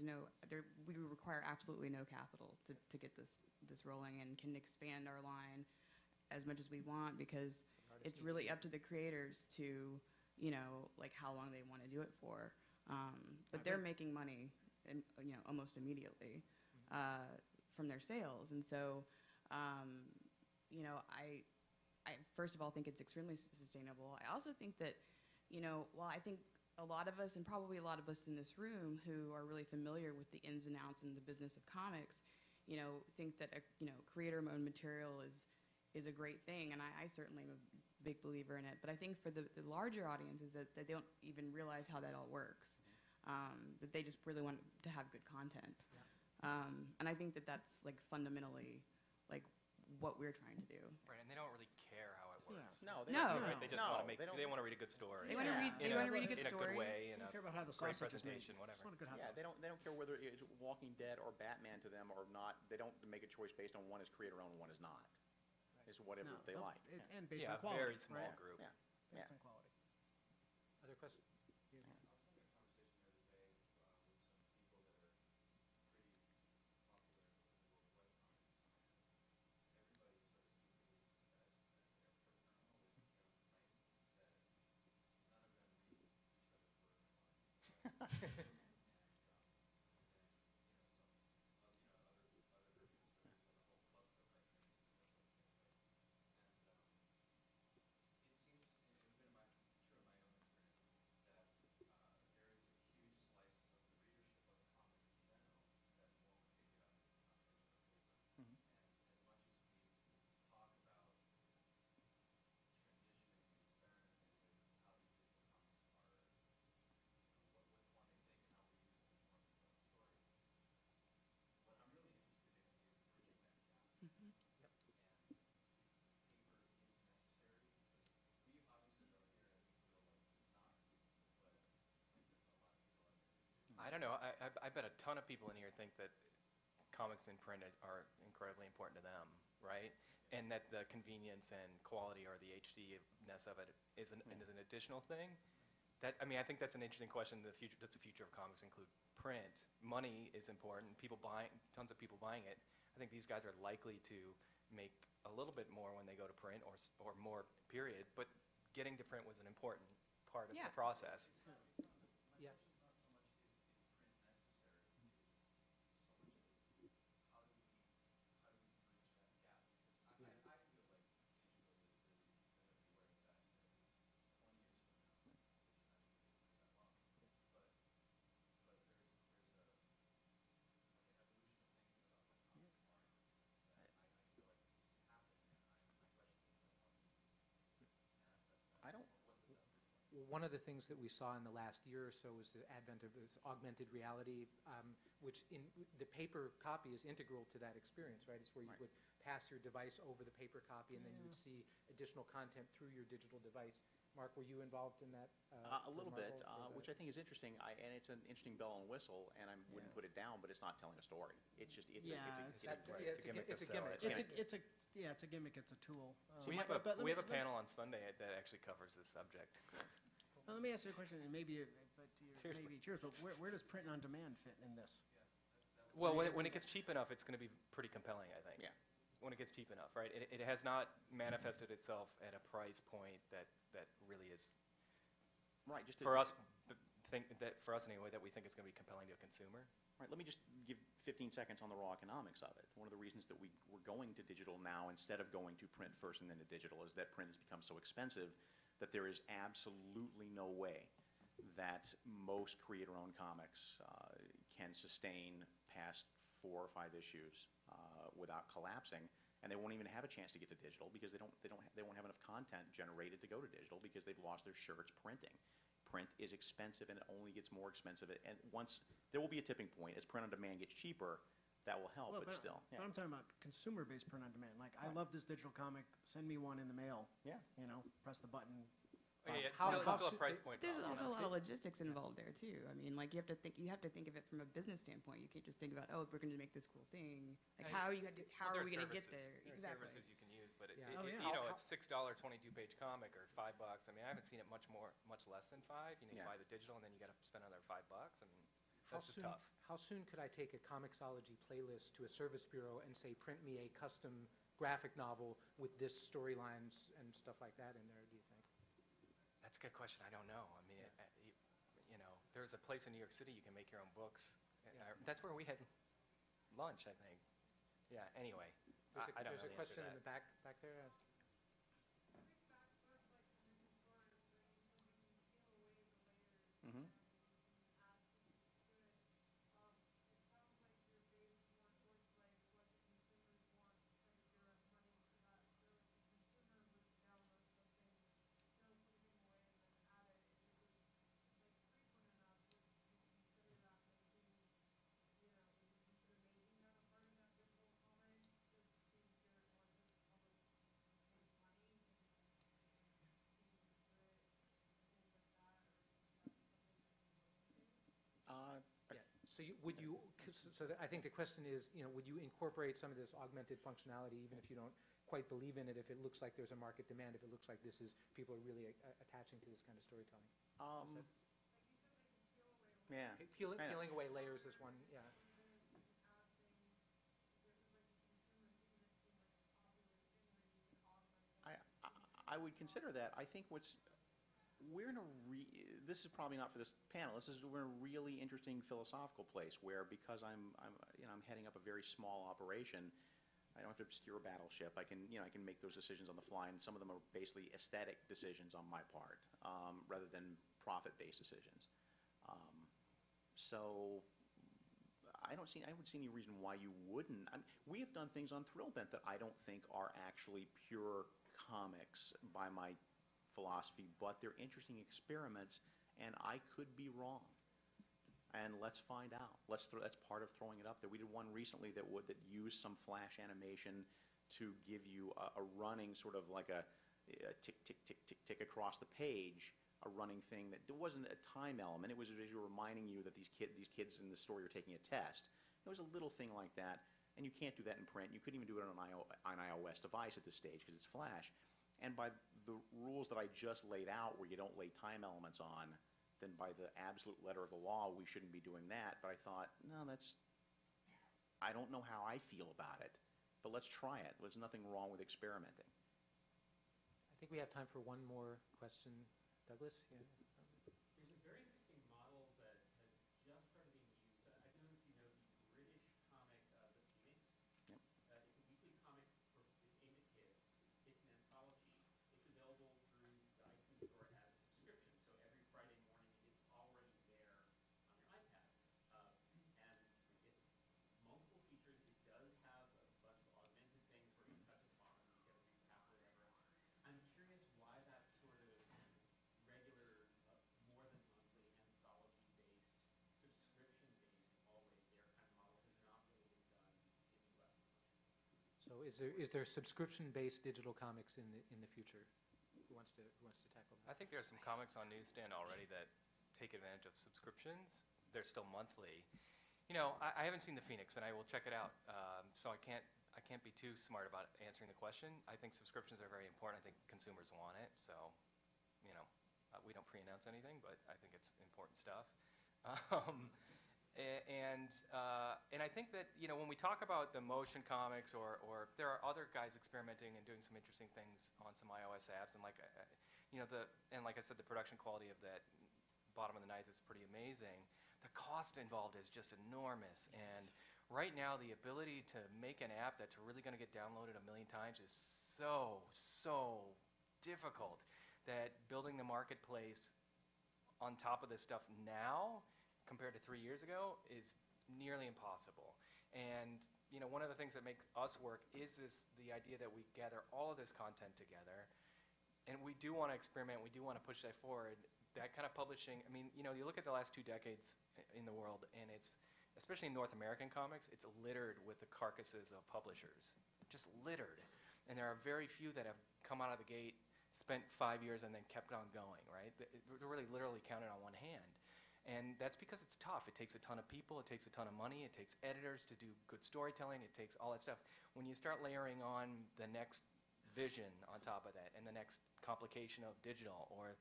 Speaker 3: require absolutely no capital to get this rolling, and can expand our line as much as we want because it's really up to the creators to, like how long they want to do it for. But they're making money, almost immediately from their sales, and so, I first of all think it's extremely sustainable. I also think that, while I think a lot of us, and probably a lot of us in this room who are really familiar with the ins and outs in the business of comics, think that creator-owned material is a great thing, and I certainly am a big believer in it. But I think for the larger audiences that they don't even realize how that all works, that they just really want to have good content. Yeah. And I think that that's like fundamentally like what we're trying to do.
Speaker 4: Right, and they don't really care how it works.
Speaker 1: Yeah. No,
Speaker 4: Right? They just want to they want to read a good story.
Speaker 3: They want to read. They want to read a good story.
Speaker 4: In a good way, in
Speaker 5: They
Speaker 4: a
Speaker 5: don't care about how the
Speaker 4: great
Speaker 5: sausage is made.
Speaker 4: presentation, whatever.
Speaker 5: Just want a good hot
Speaker 1: Yeah,
Speaker 5: dog.
Speaker 1: they don't care whether it's Walking Dead or Batman to them or not. They don't make a choice based on one is creator-owned and one is not. It's whatever
Speaker 5: No,
Speaker 1: they
Speaker 5: they'll-
Speaker 1: like.
Speaker 5: And based
Speaker 4: Yeah,
Speaker 5: on quality.
Speaker 4: very small
Speaker 5: right?
Speaker 4: group.
Speaker 1: Yeah.
Speaker 5: Based on quality.
Speaker 2: Other questions?
Speaker 4: I don't know. I bet a ton of people in here think that comics in print are incredibly important to them, right? And that the convenience and quality or the HD-ness of it is an additional thing. I think that's an interesting question. Does the future of comics include print? Money is important. Tons of people buying it. I think these guys are likely to make a little bit more when they go to print, or more, period. But getting to print was an important part of the process.
Speaker 2: Yeah. one of the things that we saw in the last year or so was the advent of this augmented reality, which in the paper copy is integral to that experience, right? It's where you
Speaker 1: Right.
Speaker 2: would pass your device over the paper copy, and then you would see additional content through your digital device. Mark, were you involved in that?
Speaker 1: A little
Speaker 2: for
Speaker 1: bit,
Speaker 2: Marvel, for
Speaker 1: which I think is interesting, and it's an interesting bell and whistle, and I wouldn't put it down, but it's not telling a story. It's just, it's
Speaker 5: Yeah,
Speaker 1: a,
Speaker 5: it's-
Speaker 1: it's a,
Speaker 2: It's a
Speaker 4: gimmick
Speaker 2: it's a
Speaker 4: to sell
Speaker 2: gimmick.
Speaker 4: it.
Speaker 5: It's a yeah, it's a gimmick. It's a tool.
Speaker 4: We have
Speaker 5: but let
Speaker 4: we
Speaker 5: me-
Speaker 4: have a
Speaker 5: let me-
Speaker 4: panel on Sunday that actually covers this subject.
Speaker 5: Let me ask you a question, and maybe, but to your,
Speaker 4: Seriously.
Speaker 5: maybe it's yours, but where does print on demand fit in this?
Speaker 4: Well, when it gets cheap enough, it's going to be pretty compelling, I think.
Speaker 1: Yeah.
Speaker 4: When it gets cheap enough, right? It has not manifested itself at a price point that really is
Speaker 1: right, just to,
Speaker 4: for us for us anyway, that we think is going to be compelling to a consumer.
Speaker 1: right, let me just give 15 seconds on the raw economics of it. One of the reasons that we're going to digital now instead of going to print first and then to digital is that print has become so expensive that there is absolutely no way that most creator-owned comics can sustain past 4 or 5 issues without collapsing, and they won't even have a chance to get to digital because they won't have enough content generated to go to digital because they've lost their shirts printing. Print is expensive, and it only gets more expensive. And once there will be a tipping point as print on demand gets cheaper, that will help.
Speaker 5: Well,
Speaker 1: but still,
Speaker 5: But I'm talking about consumer-based print on demand. Like, I love this digital comic. Send me one in the mail.
Speaker 1: Yeah.
Speaker 5: You know, press the button.
Speaker 4: Oh, yeah, it's
Speaker 2: How-
Speaker 4: still,
Speaker 2: how
Speaker 4: it's still a
Speaker 2: soon-
Speaker 4: price point.
Speaker 3: There's
Speaker 4: problem.
Speaker 3: also a lot of logistics involved there too. I mean, like you have to think of it from a business standpoint. You can't just think about, oh, we're going to make this cool thing. Like how are
Speaker 4: Well,
Speaker 3: we
Speaker 4: there
Speaker 3: going to get
Speaker 4: services.
Speaker 3: there?
Speaker 4: There are
Speaker 3: Exactly.
Speaker 4: services you can use, but
Speaker 2: Yeah.
Speaker 5: Oh, yeah.
Speaker 4: you know,
Speaker 2: How-
Speaker 4: it's $6 22-page comic or $5. I mean, I haven't seen it much less than 5. You know, you
Speaker 1: Yeah.
Speaker 4: buy the digital and then you got to spend another $5, and
Speaker 2: How
Speaker 4: that's just
Speaker 2: soon,
Speaker 4: tough.
Speaker 2: how soon could I take a comiXology playlist to a service bureau and say, print me a custom graphic novel with this storylines and stuff like that in there, do you think?
Speaker 4: That's a good question. I don't know. I mean, you know, there's a place in New York City you can make your own books. That's where we had lunch, I think. Yeah. Anyway, I don't know
Speaker 2: There's a
Speaker 4: the answer
Speaker 2: question
Speaker 4: to
Speaker 2: in
Speaker 4: that.
Speaker 2: the back there.
Speaker 1: Mhm.
Speaker 2: Yeah. So I think the question is, would you incorporate some of this augmented functionality even if you don't quite believe in it, if it looks like there's a market demand, if it looks like people are really attaching to this kind of storytelling?
Speaker 1: Yeah.
Speaker 2: Peeling
Speaker 1: I know.
Speaker 2: away layers is one, yeah.
Speaker 1: I would consider that. I think we're in a this is probably not for this panel. We're in a really interesting philosophical place where because I'm heading up a very small operation, I don't have to steer a battleship. I can make those decisions on the fly, and some of them are basically aesthetic decisions on my part, rather than profit-based decisions. So I would see any reason why you wouldn't. We have done things on Thrillbent that I don't think are actually pure comics by my philosophy, but they're interesting experiments, and I could be wrong. And let's find out. That's part of throwing it up there. We did one recently that used some flash animation to give you a running sort of like a tick, tick, tick, tick, tick across the page, a running thing that there wasn't a time element. It was as you were reminding you that these kids in the story are taking a test. It was a little thing like that, and you can't do that in print. You couldn't even do it on an iOS device at this stage because it's flash. And by the rules that I just laid out, where you don't lay time elements on, then by the absolute letter of the law, we shouldn't be doing that. But I thought, no, I don't know how I feel about it, but let's try it. There's nothing wrong with experimenting.
Speaker 2: I think we have time for one more question. Douglas? Yeah.
Speaker 6: There's a very interesting model that has just started being used. I don't know if you know the British comic, The Phoenix.
Speaker 1: Yep.
Speaker 6: It's a weekly comic. It's aimed at kids. It's an anthology. It's available through the iTunes Store as a subscription. So every Friday morning, it's already there on your iPad. And it's multiple features. It does have a bunch of augmented things where you touch at the bottom, you get a recap or whatever. I'm curious why that sort of regular
Speaker 2: Is there subscription-based digital comics in the future? Who wants to tackle
Speaker 4: I
Speaker 2: that?
Speaker 4: think there's some comics on newsstand already that take advantage of subscriptions. They're still monthly. You know, I haven't seen the Phoenix, and I will check it out. So I can't be too smart about answering the question. I think subscriptions are very important. I think consumers want it. So, you know, we don't pre-announce anything, but I think it's important stuff. And I think that, you know, when we talk about the motion comics, or there are other guys experimenting and doing some interesting things on some iOS apps, and like, you know, like I said, the production quality of that Bottom of the Ninth is pretty amazing. The cost involved is just enormous, and right now the ability to make an app that's really going to get downloaded 1 million times is so difficult that building the marketplace on top of this stuff now compared to 3 years ago is nearly impossible. And you know, one of the things that make us work is the idea that we gather all of this content together, and we do want to experiment, we do want to push that forward. That kind of publishing, I mean, you know, you look at the last 2 decades in the world, and it's, especially in North American comics, it's littered with the carcasses of publishers, just littered. And there are very few that have come out of the gate, spent 5 years, and then kept on going, right? They're really literally counted on one hand. And that's because it's tough. It takes a ton of people, it takes a ton of money, it takes editors to do good storytelling, it takes all that stuff. When you start layering on the next vision on top of that, and the next complication of digital, or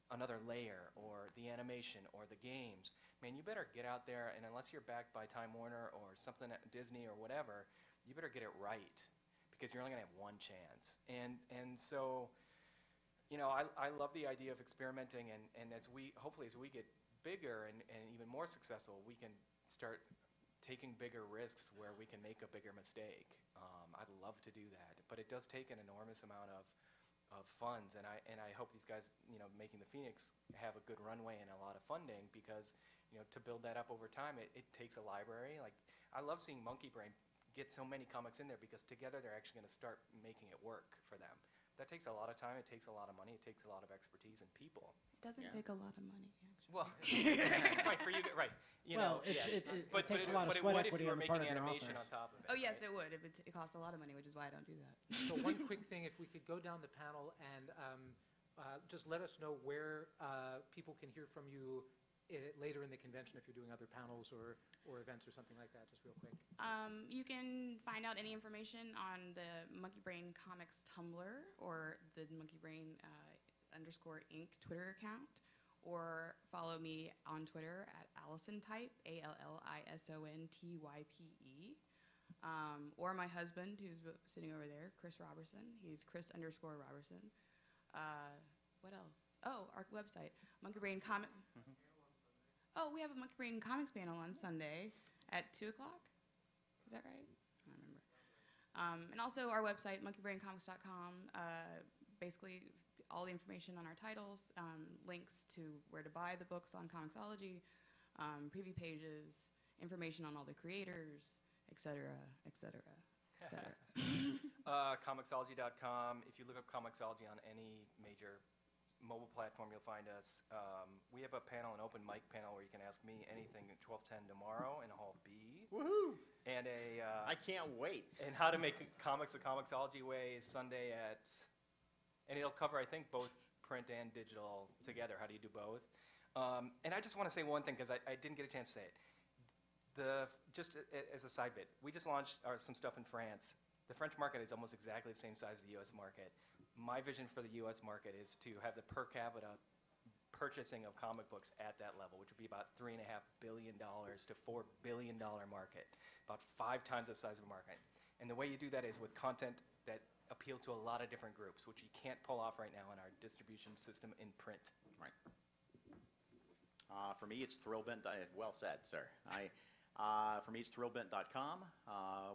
Speaker 4: another layer, or the animation, or the games, man, you better get out there, and unless you're backed by Time Warner or something at Disney or whatever, you better get it right, because you're only going to have one chance. And so, you know, I love the idea of experimenting, and hopefully as we get bigger and even more successful, we can start taking bigger risks where we can make a bigger mistake. I'd love to do that, but it does take an enormous amount of funds, and I hope these guys, you know, making the Phoenix have a good runway and a lot of funding, because, you know, to build that up over time, it takes a library. Like, I love seeing MonkeyBrain get so many comics in there, because together they're actually going to start making it work for them. That takes a lot of time, it takes a lot of money, it takes a lot of expertise and people.
Speaker 3: It doesn't take a lot of money, actually.
Speaker 4: Well, right, for you, right. You
Speaker 5: Well,
Speaker 4: know,
Speaker 5: it
Speaker 4: but
Speaker 5: takes a
Speaker 4: it-
Speaker 5: lot of
Speaker 4: but it
Speaker 5: sweat
Speaker 4: would if
Speaker 5: equity
Speaker 4: you
Speaker 5: on
Speaker 4: were
Speaker 5: the part
Speaker 4: making
Speaker 5: of your
Speaker 4: animation on
Speaker 5: authors.
Speaker 4: top of it.
Speaker 3: Oh, yes,
Speaker 4: right?
Speaker 3: it would. It costs a lot of money, which is why I don't do that.
Speaker 2: So one quick thing, if we could go down the panel and just let us know where people can hear from you later in the convention, if you're doing other panels or events or something like that, just real quick.
Speaker 3: You can find out any information on the MonkeyBrain Comics Tumblr, or the MonkeyBrain _Inc. Twitter account, or follow me on Twitter at AllisonType, ALLISONTYPE, or my husband, who's sitting over there, Chris Robertson. He's Chris_Robertson. What else? Oh, our website, MonkeyBrain Comic. Oh, we have a MonkeyBrain Comics panel on Sunday at 2 o'clock. Is that right? I don't remember. And also our website, monkeybraincomics.com. Basically, all the information on our titles, links to where to buy the books on comiXology, preview pages, information on all the creators, etc., etc., etc.
Speaker 4: comiXology.com. If you look up comiXology on any major mobile platform, you'll find us. We have a panel, an open mic panel, where you can ask me anything at 12:10 tomorrow in Hall B.
Speaker 1: Woohoo!
Speaker 4: And
Speaker 1: I can't wait.
Speaker 4: and how to make comics the comiXology way is Sunday and it'll cover, I think, both print and digital together. How do you do both? And I just want to say one thing, because I didn't get a chance to say it. Just as a side bit, we just launched some stuff in France. The French market is almost exactly the same size as the U.S. market. My vision for the U.S. market is to have the per capita purchasing of comic books at that level, which would be about $3.5 billion to $4 billion market, about 5 times the size of the market. And the way you do that is with content that appeals to a lot of different groups, which you can't pull off right now in our distribution system in print.
Speaker 1: Right. For me, it's Thrillbent. Well said, sir. For me, it's Thrillbent.com.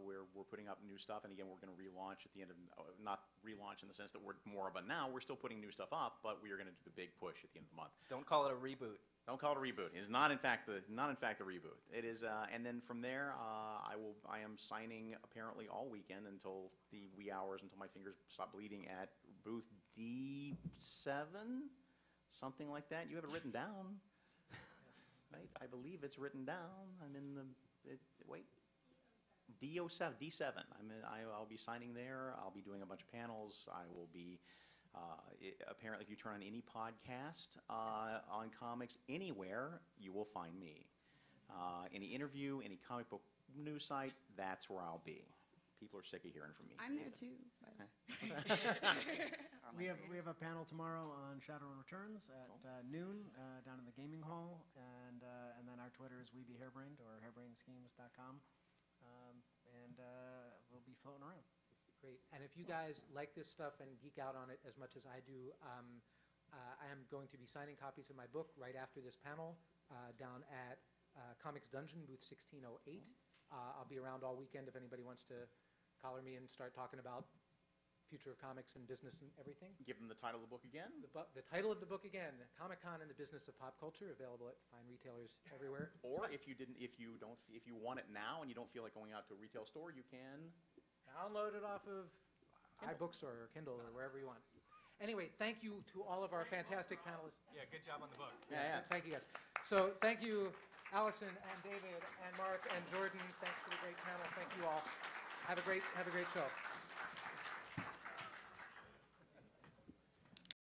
Speaker 1: We're putting up new stuff, and again, we're going to relaunch at the end of, not relaunch in the sense that we're more of a now. We're still putting new stuff up, but we are going to do the big push at the end of the month.
Speaker 4: Don't call it a reboot.
Speaker 1: Don't call it a reboot. It is not in fact the reboot. It is, and then from there, I am signing apparently all weekend until the wee hours, until my fingers stop bleeding, at booth D7, something like that. You have it written down, right? I believe it's written down. I'm in the wait. D7. I'll be signing there. I'll be doing a bunch of panels. I will be, apparently if you turn on any podcast on comics anywhere, you will find me. Any interview, any comic book news site, that's where I'll be. People are sick of hearing from me.
Speaker 3: I'm there too. By the way.
Speaker 5: We have a panel tomorrow on Shadowrun Returns at noon down in the gaming hall, and then our Twitter is WeBeHairbrained or hairbrainschemes.com, and we'll be floating around.
Speaker 2: Great. And if you guys like this stuff and geek out on it as much as I do, I am going to be signing copies of my book right after this panel down at Comics Dungeon, booth 1608. I'll be around all weekend if anybody wants to collar me and start talking about future of comics and business and everything.
Speaker 1: Give them the title of the book again.
Speaker 2: The title of the book again, Comic-Con and the Business of Pop Culture, available at fine retailers everywhere.
Speaker 1: Or if you want it now and you don't feel like going out to a retail store, you can
Speaker 2: Download it off of iBookstore or Kindle or wherever you want. Anyway, thank you to all of our fantastic panelists.
Speaker 4: Yeah, good job on the book.
Speaker 1: Yeah.
Speaker 2: Thank you, guys. So thank you, Allison and David and Mark and Jordan. Thanks for the great panel. Thank you all. Have a great show.